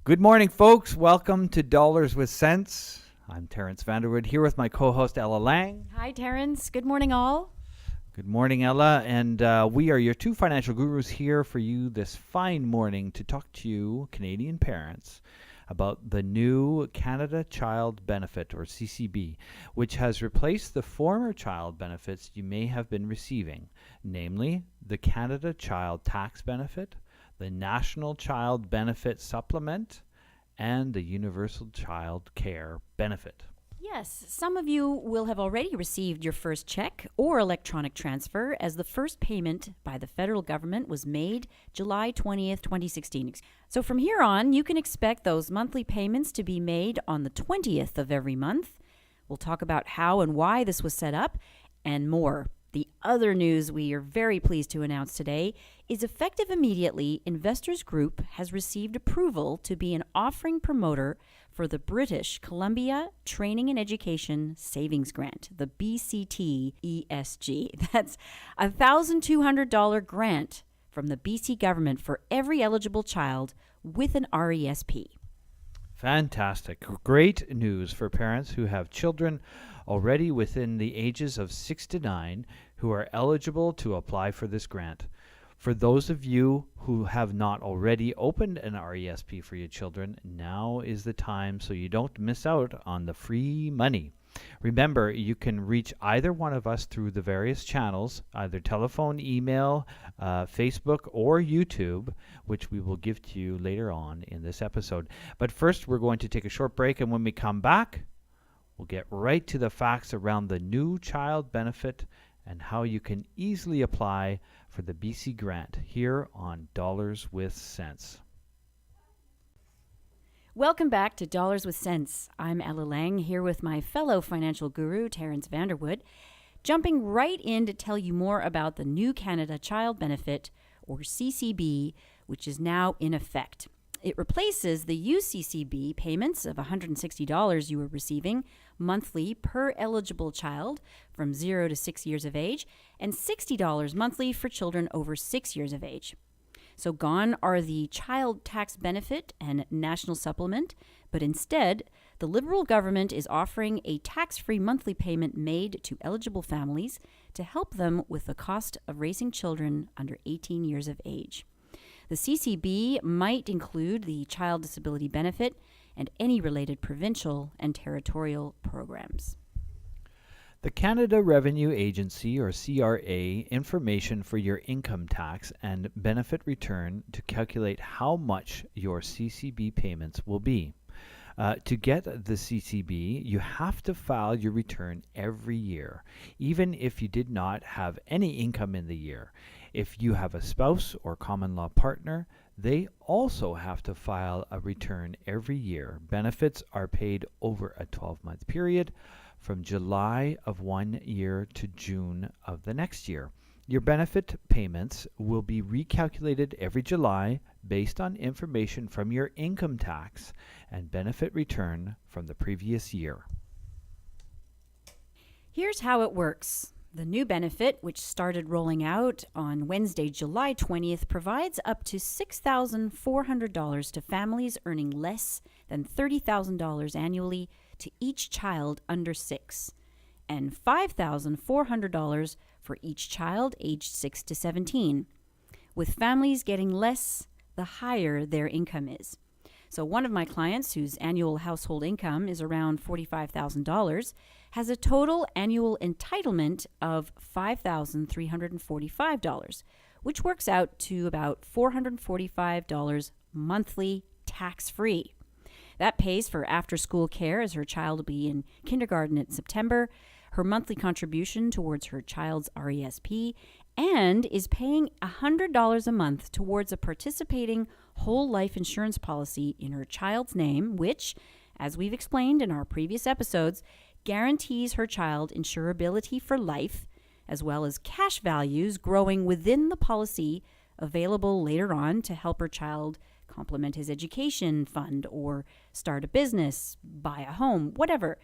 Good morning, folks. Welcome to Dollars with Sense. I'm Terence Vanderwood here with my co-host Ela Lange. Hi, Terence. Good morning, all. Good morning, Ella. And we are your two financial gurus here for you this fine morning to talk to you, Canadian parents, about the new Canada Child Benefit, or CCB, which has replaced the former child benefits you may have been receiving, namely the Canada Child Tax Benefit, the National Child Benefit Supplement, and the Universal Child Care Benefit. Yes, some of you will have already received your first check or electronic transfer, as the first payment by the federal government was made July 20th, 2016. So from here on, you can expect those monthly payments to be made on the 20th of every month. We'll talk about how and why this was set up and more. The other news we are very pleased to announce today is, effective immediately, Investors Group has received approval to be an offering promoter for the British Columbia Training and Education Savings Grant, the BCTESG. That's a $1,200 grant from the BC government for every eligible child with an RESP. Fantastic. Great news for parents who have children already within the ages of 6 to 9 who are eligible to apply for this grant. For those of you who have not already opened an RESP for your children, now is the time so you don't miss out on the free money. Remember, you can reach either one of us through the various channels, either telephone, email, Facebook, or YouTube, which we will give to you later on in this episode. But first, we're going to take a short break, and when we come back, we'll get right to the facts around the new child benefit and how you can easily apply for the BC grant here on Dollars with Sense. Welcome back to Dollars with Sense. I'm Ela Lange here with my fellow financial guru, Terence Vanderwood, jumping right in to tell you more about the new Canada Child Benefit, or CCB, which is now in effect. It replaces the UCCB payments of $160 you were receiving monthly per eligible child from 0 to 6 years of age, and $60 monthly for children over 6 years of age. So gone are the child tax benefit and national supplement, but instead, the Liberal government is offering a tax-free monthly payment made to eligible families to help them with the cost of raising children under 18 years of age. The CCB might include the Child Disability Benefit and any related provincial and territorial programs. The Canada Revenue Agency, or CRA, information for your income tax and benefit return to calculate how much your CCB payments will be. To get the CCB, you have to file your return every year, even if you did not have any income in the year. If you have a spouse or common law partner, they also have to file a return every year. Benefits are paid over a 12-month period from July of one year to June of the next year. Your benefit payments will be recalculated every July based on information from your income tax and benefit return from the previous year. Here's how it works. The new benefit, which started rolling out on Wednesday, July 20th, provides up to $6,400 to families earning less than $30,000 annually to each child under 6, and $5,400 for each child aged 6 to 17, with families getting less the higher their income is. So one of my clients, whose annual household income is around $45,000, has a total annual entitlement of $5,345, which works out to about $445 monthly tax-free. That pays for after-school care, as her child will be in kindergarten in September, her monthly contribution towards her child's RESP, and is paying $100 a month towards a participating whole life insurance policy in her child's name, which, as we've explained in our previous episodes, guarantees her child insurability for life, as well as cash values growing within the policy available later on to help her child complement his education fund or start a business, buy a home, whatever.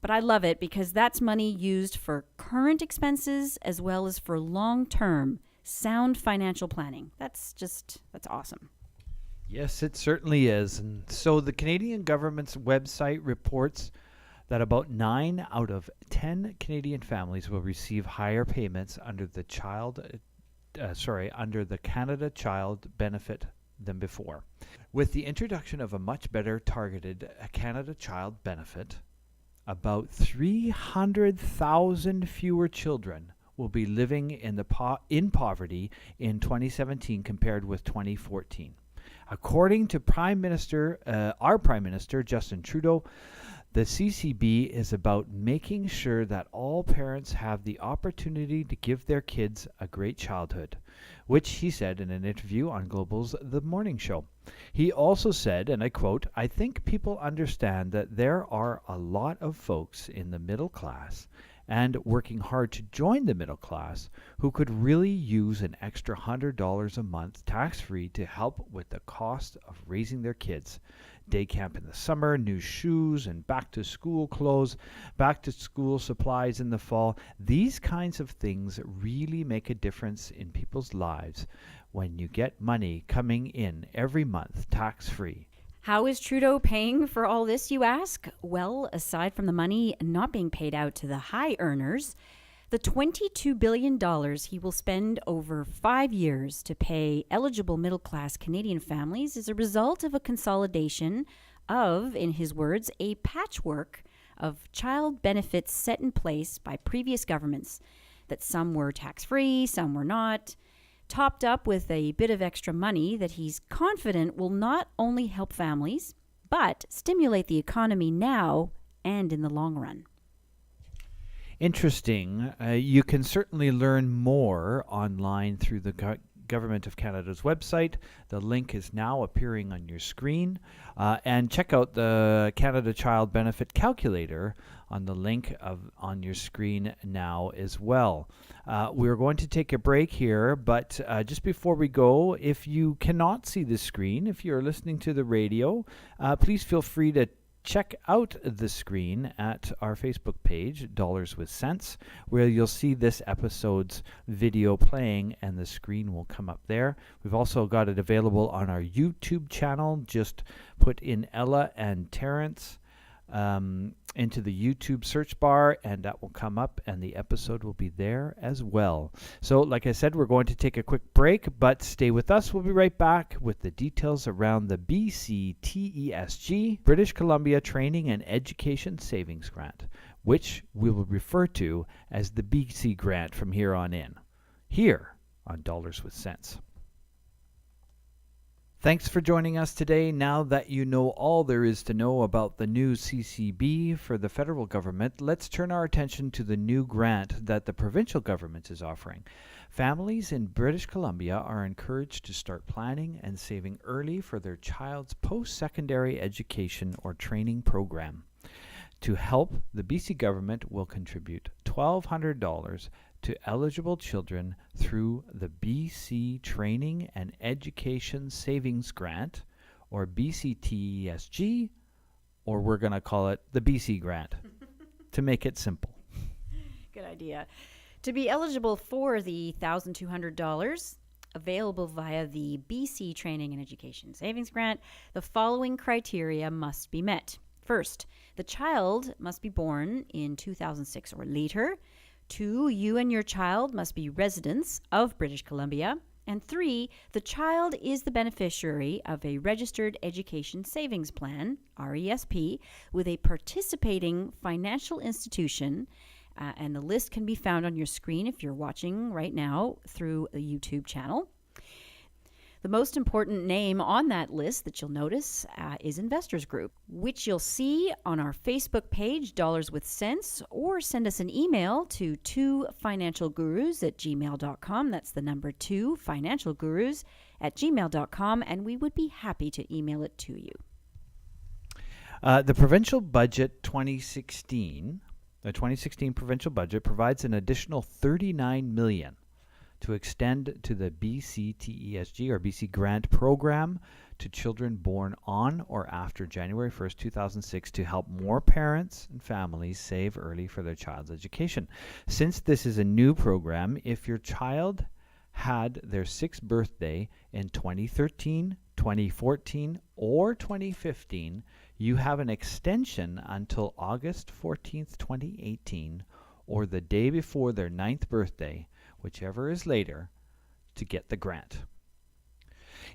But I love it because that's money used for current expenses as well as for long-term, sound financial planning. That's awesome. Yes, it certainly is. And so the Canadian government's website reports that about 9 out of 10 Canadian families will receive higher payments under the under the Canada Child Benefit than before. With the introduction of a much better targeted Canada Child Benefit, about 300,000 fewer children will be living in poverty in 2017 compared with 2014. According to our Prime Minister, Justin Trudeau, the CCB is about making sure that all parents have the opportunity to give their kids a great childhood, which he said in an interview on Global's The Morning Show. He also said, and I quote, "I think people understand that there are a lot of folks in the middle class and working hard to join the middle class who could really use an extra $100 a month tax-free to help with the cost of raising their kids. Day camp in the summer, new shoes and back-to-school clothes, back-to-school supplies in the fall. These kinds of things really make a difference in people's lives when you get money coming in every month tax-free." How is Trudeau paying for all this, you ask? Well, aside from the money not being paid out to the high earners, the $22 billion he will spend over 5 years to pay eligible middle-class Canadian families is a result of a consolidation of, in his words, a patchwork of child benefits set in place by previous governments, that some were tax-free, some were not, topped up with a bit of extra money that he's confident will not only help families, but stimulate the economy now and in the long run. Interesting. You can certainly learn more online through the Government of Canada's website. The link is now appearing on your screen. And check out the Canada Child Benefit Calculator on the link on your screen now as well. We're going to take a break here, but just before we go, if you cannot see the screen, if you're listening to the radio, please feel free to check out the screen at our Facebook page, Dollars with Cents, where you'll see this episode's video playing and the screen will come up there. We've also got it available on our YouTube channel. Just put in Ela and Terence into the YouTube search bar and that will come up and the episode will be there as well. So like I said, we're going to take a quick break, but stay with us. We'll be right back with the details around the BCTESG, British Columbia Training and Education Savings Grant, which we will refer to as the BC Grant from here on in, here on Dollars with Cents. Thanks for joining us today. Now that you know all there is to know about the new CCB for the federal government, let's turn our attention to the new grant that the provincial government is offering. Families in British Columbia are encouraged to start planning and saving early for their child's post-secondary education or training program. To help, the BC government will contribute $1,200 to eligible children through the BC Training and Education Savings Grant, or BCTESG, or we're going to call it the BC Grant, to make it simple. Good idea. To be eligible for the $1,200 available via the BC Training and Education Savings Grant, the following criteria must be met. First, the child must be born in 2006 or later. 2, you and your child must be residents of British Columbia. And 3, the child is the beneficiary of a registered education savings plan, RESP, with a participating financial institution. And the list can be found on your screen if you're watching right now through the YouTube channel. The most important name on that list that you'll notice is Investors Group, which you'll see on our Facebook page, Dollars with Cents, or send us an email to 2financialgurus@gmail.com. That's the number 2financialgurus@gmail.com, and we would be happy to email it to you. The provincial budget 2016, the 2016 provincial budget provides an additional $39 million to extend to the BCTESG or BC Grant program to children born on or after January 1st, 2006 to help more parents and families save early for their child's education. Since this is a new program, if your child had their 6th birthday in 2013, 2014, or 2015, you have an extension until August 14th, 2018, or the day before their 9th birthday, whichever is later, to get the grant.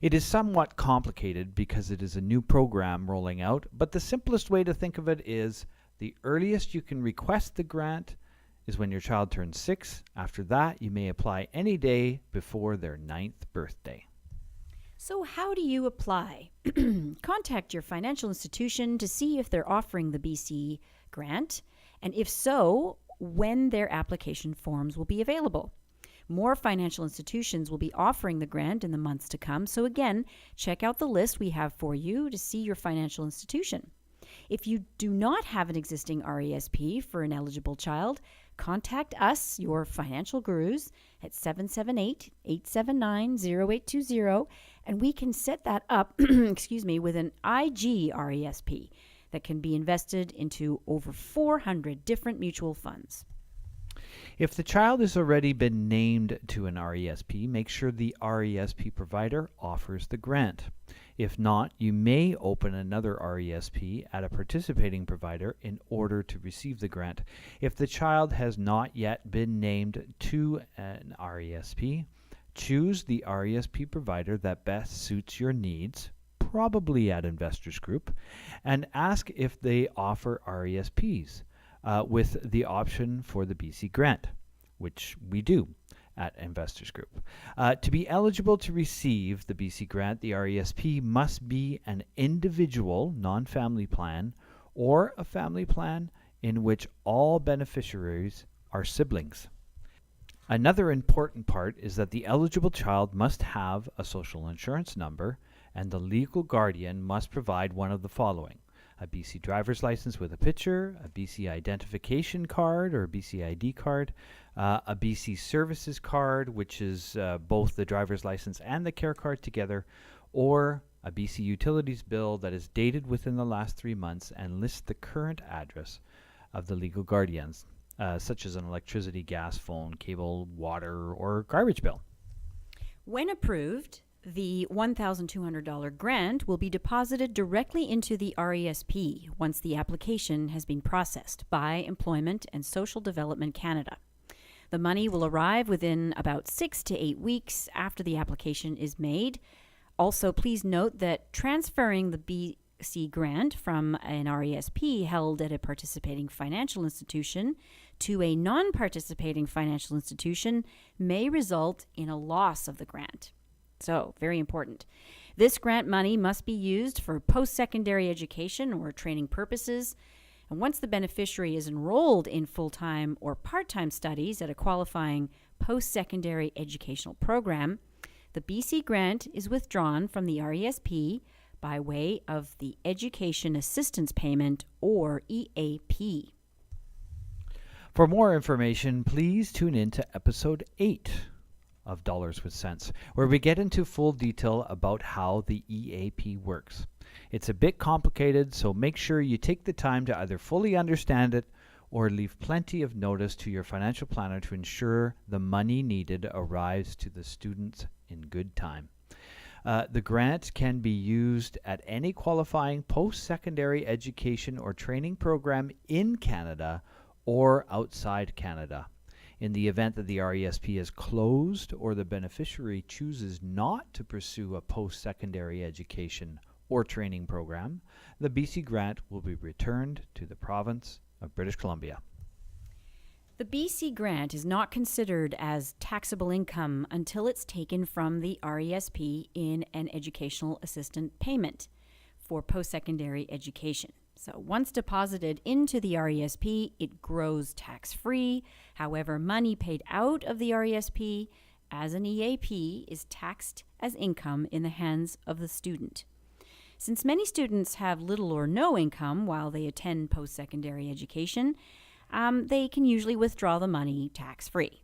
It is somewhat complicated because it is a new program rolling out, but the simplest way to think of it is the earliest you can request the grant is when your child turns 6. After that, you may apply any day before their 9th birthday. So how do you apply? Contact your financial institution to see if they're offering the BC grant, and if so, when their application forms will be available. More financial institutions will be offering the grant in the months to come, so again, check out the list we have for you to see your financial institution. If you do not have an existing RESP for an eligible child, contact us, your financial gurus, at 778-879-0820, and we can set that up with an IG RESP that can be invested into over 400 different mutual funds. If the child has already been named to an RESP, make sure the RESP provider offers the grant. If not, you may open another RESP at a participating provider in order to receive the grant. If the child has not yet been named to an RESP, choose the RESP provider that best suits your needs, probably at Investors Group, and ask if they offer RESPs with the option for the BC grant, which we do at Investors Group. To be eligible to receive the BC grant, the RESP must be an individual non-family plan or a family plan in which all beneficiaries are siblings. Another important part is that the eligible child must have a social insurance number, and the legal guardian must provide one of the following: a BC driver's license with a picture, a BC identification card or BC ID card, a BC services card, which is both the driver's license and the care card together, or a BC utilities bill that is dated within the last 3 months and lists the current address of the legal guardians, such as an electricity, gas, phone, cable, water, or garbage bill. When approved, the $1,200 grant will be deposited directly into the RESP once the application has been processed by Employment and Social Development Canada. The money will arrive within about 6 to 8 weeks after the application is made. Also, please note that transferring the BC grant from an RESP held at a participating financial institution to a non-participating financial institution may result in a loss of the grant. So, very important. This grant money must be used for post-secondary education or training purposes. And once the beneficiary is enrolled in full-time or part-time studies at a qualifying post-secondary educational program, the BC grant is withdrawn from the RESP by way of the Education Assistance Payment, or EAP. For more information, please tune in to episode 8 of Dollars with Sense, where we get into full detail about how the EAP works. It's a bit complicated, so make sure you take the time to either fully understand it or leave plenty of notice to your financial planner to ensure the money needed arrives to the students in good time. The grant can be used at any qualifying post-secondary education or training program in Canada or outside Canada. In the event that the RESP is closed or the beneficiary chooses not to pursue a post-secondary education or training program, the BC grant will be returned to the province of British Columbia. The BC grant is not considered as taxable income until it's taken from the RESP in an educational assistant payment for post-secondary education. So once deposited into the RESP, it grows tax-free. However, money paid out of the RESP as an EAP is taxed as income in the hands of the student. Since many students have little or no income while they attend post-secondary education, they can usually withdraw the money tax-free.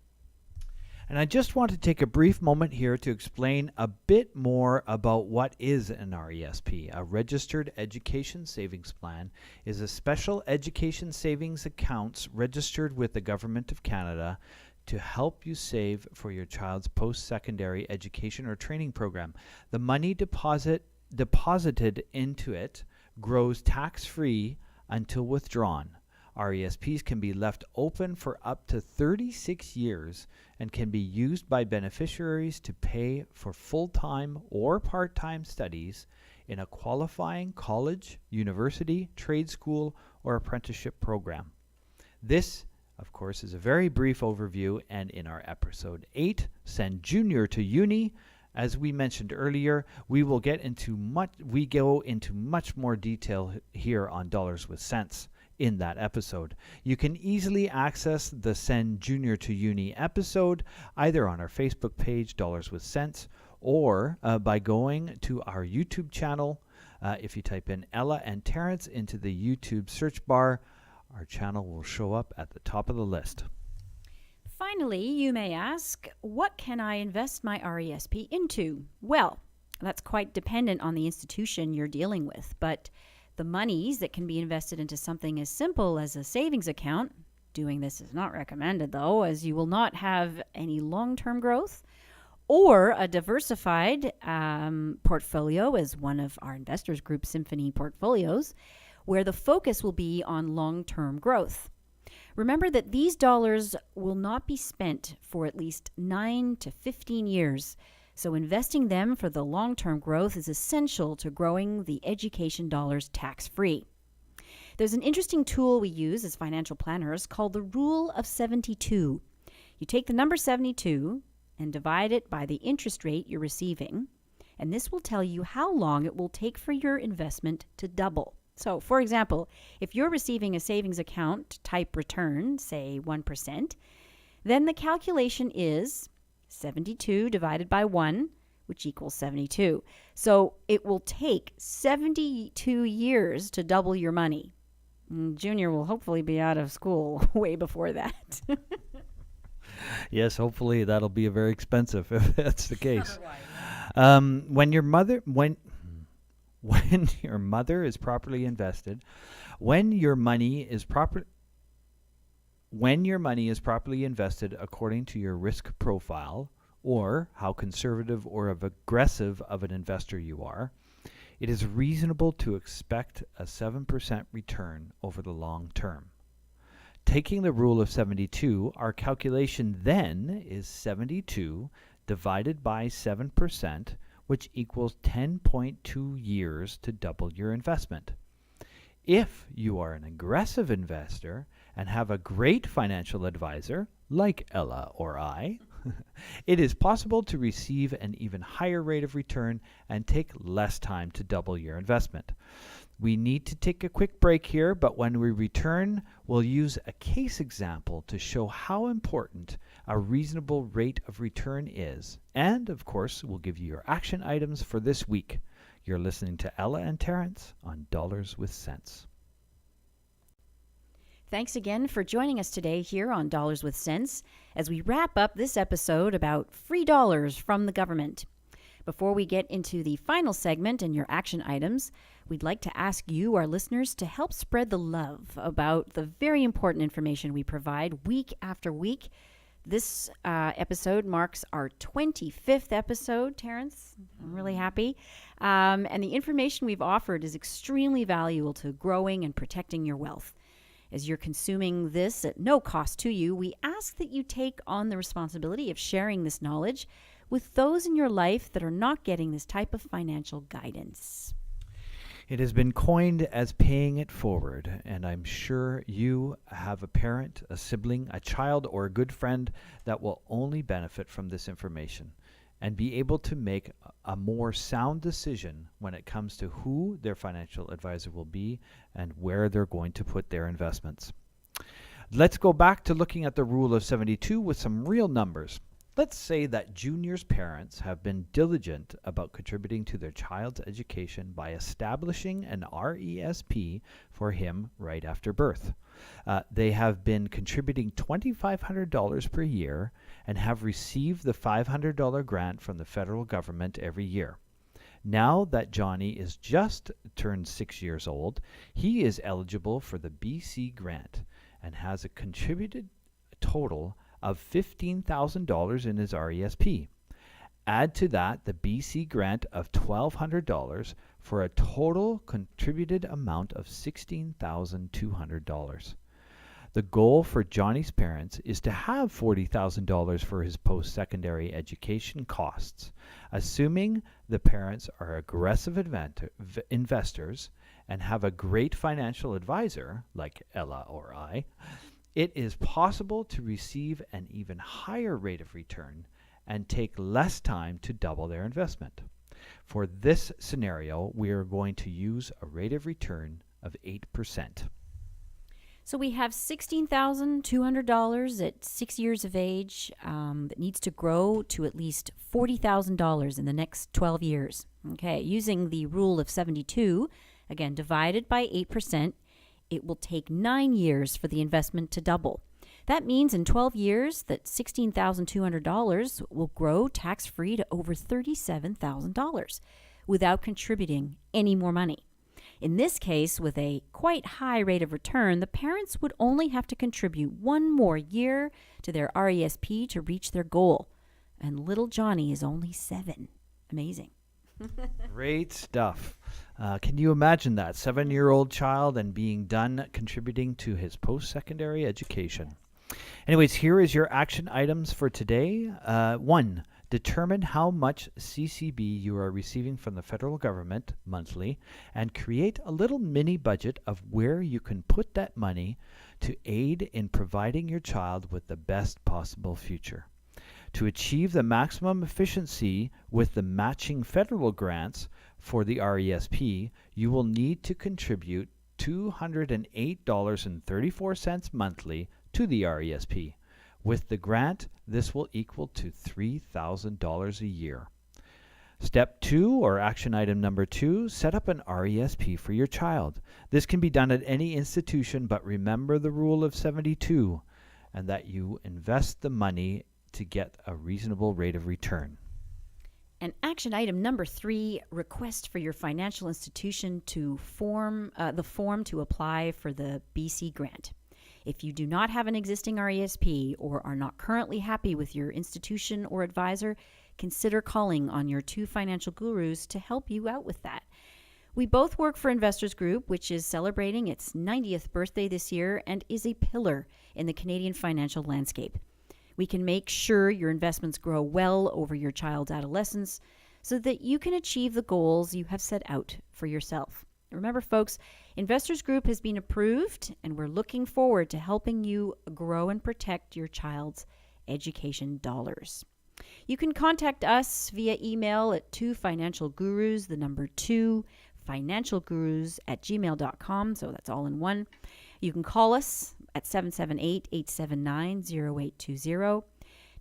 And I just want to take a brief moment here to explain a bit more about what is an RESP. A Registered Education Savings Plan is a special education savings account registered with the Government of Canada to help you save for your child's post-secondary education or training program. The money deposited into it grows tax-free until withdrawn. RESPs can be left open for up to 36 years and can be used by beneficiaries to pay for full-time or part-time studies in a qualifying college, university, trade school, or apprenticeship program. This, of course, is a very brief overview, and in our episode 8, Send Junior to Uni, as we mentioned earlier, we go into much more detail here on Dollars with Cents in that episode. You can easily access the Send Junior to Uni episode either on our Facebook page, Dollars with Cents, or by going to our YouTube channel. If you type in Ela and Terence into the YouTube search bar, our channel will show up at the top of the list. Finally, you may ask, what can I invest my RESP into? Well, that's quite dependent on the institution you're dealing with, but the monies that can be invested into something as simple as a savings account, doing this is not recommended though, as you will not have any long-term growth, or a diversified portfolio as one of our investors group Symphony portfolios, where the focus will be on long-term growth. Remember that these dollars will not be spent for at least 9 to 15 years, so investing them for the long-term growth is essential to growing the education dollars tax-free. There's an interesting tool we use as financial planners called the Rule of 72. You take the number 72 and divide it by the interest rate you're receiving, and this will tell you how long it will take for your investment to double. So, for example, if you're receiving a savings account type return, say 1%, then the calculation is 72 divided by 1, which equals 72. So it will take 72 years to double your money. Junior will hopefully be out of school way before that. Yes, hopefully that'll be very expensive if that's the case. When your mother is properly invested, when your money is properly invested according to your risk profile, or how conservative or aggressive of an investor you are, it is reasonable to expect a 7% return over the long term. Taking the rule of 72, our calculation then is 72 divided by 7%, which equals 10.2 years to double your investment. If you are an aggressive investor and have a great financial advisor, like Ella or I, it is possible to receive an even higher rate of return and take less time to double your investment. We need to take a quick break here, but when we return, we'll use a case example to show how important a reasonable rate of return is. And, of course, we'll give you your action items for this week. You're listening to Ela and Terence on Dollars with Cents. Thanks again for joining us today here on Dollars with Cents as we wrap up this episode about free dollars from the government. Before we get into the final segment and your action items, we'd like to ask you, our listeners, to help spread the love about the very important information we provide week after week. This episode marks our 25th episode, Terence. I'm really happy. And the information we've offered is extremely valuable to growing and protecting your wealth. As you're consuming this at no cost to you, we ask that you take on the responsibility of sharing this knowledge with those in your life that are not getting this type of financial guidance. It has been coined as paying it forward, and I'm sure you have a parent, a sibling, a child, or a good friend that will only benefit from this information and be able to make a more sound decision when it comes to who their financial advisor will be and where they're going to put their investments. Let's go back to looking at the rule of 72 with some real numbers. Let's say that Junior's parents have been diligent about contributing to their child's education by establishing an RESP for him right after birth. They have been contributing $2,500 per year and have received the $500 grant from the federal government every year. Now that Johnny is just turned 6 years old, he is eligible for the BC grant and has contributed a total of $15,000 in his RESP. Add to that the BC grant of $1,200 for a total contributed amount of $16,200. The goal for Johnny's parents is to have $40,000 for his post-secondary education costs. Assuming the parents are aggressive investors and have a great financial advisor, like Ella or I, it is possible to receive an even higher rate of return and take less time to double their investment. For this scenario, we are going to use a rate of return of 8%. So we have $16,200 at 6 years of age that needs to grow to at least $40,000 in the next 12 years. Okay, using the rule of 72, again, divided by 8%, it will take 9 years for the investment to double. That means in 12 years that $16,200 will grow tax-free to over $37,000 without contributing any more money. In this case, with a quite high rate of return, the parents would only have to contribute 1 more year to their RESP to reach their goal. And little Johnny is only 7. Amazing. Great stuff. Can you imagine that? 7-year-old child and being done contributing to his post-secondary education. Anyways, here is your action items for today. 1. Determine how much CCB you are receiving from the federal government monthly and create a little mini budget of where you can put that money to aid in providing your child with the best possible future. To achieve the maximum efficiency with the matching federal grants for the RESP, you will need to contribute $208.34 monthly to the RESP. With the grant, this will equal to $3,000 a year. Step 2, or action item number 2, set up an RESP for your child. This can be done at any institution, but remember the rule of 72 and that you invest the money to get a reasonable rate of return. And action item number 3, request for your financial institution to form the form to apply for the BC grant. If you do not have an existing RESP or are not currently happy with your institution or advisor, consider calling on your 2 financial gurus to help you out with that. We both work for Investors Group, which is celebrating its 90th birthday this year and is a pillar in the Canadian financial landscape. We can make sure your investments grow well over your child's adolescence so that you can achieve the goals you have set out for yourself. Remember, folks, Investors Group has been approved, and we're looking forward to helping you grow and protect your child's education dollars. You can contact us via email at 2financialgurus, the number 2, financialgurus@gmail.com, so that's all in one. You can call us at 778-879-0820.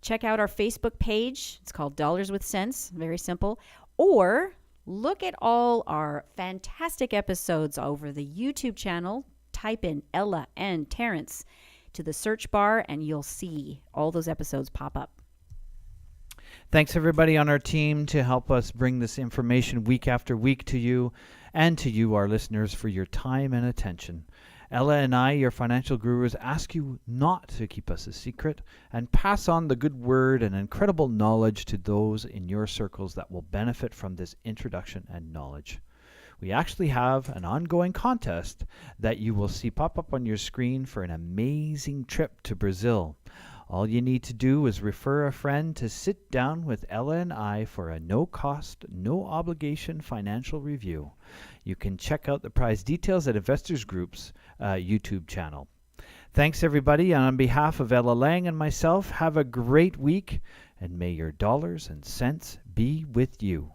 Check out our Facebook page. It's called Dollars with Sense, very simple. Or look at all our fantastic episodes over the YouTube channel. Type in Ela and Terence to the search bar and you'll see all those episodes pop up. Thanks everybody on our team to help us bring this information week after week to you and to you, our listeners, for your time and attention. Ella and I, your financial gurus, ask you not to keep us a secret and pass on the good word and incredible knowledge to those in your circles that will benefit from this introduction and knowledge. We actually have an ongoing contest that you will see pop up on your screen for an amazing trip to Brazil. All you need to do is refer a friend to sit down with Ella and I for a no-cost, no-obligation financial review. You can check out the prize details at Investors Group's YouTube channel. Thanks, everybody. And on behalf of Ela Lange and myself, have a great week, and may your dollars and cents be with you.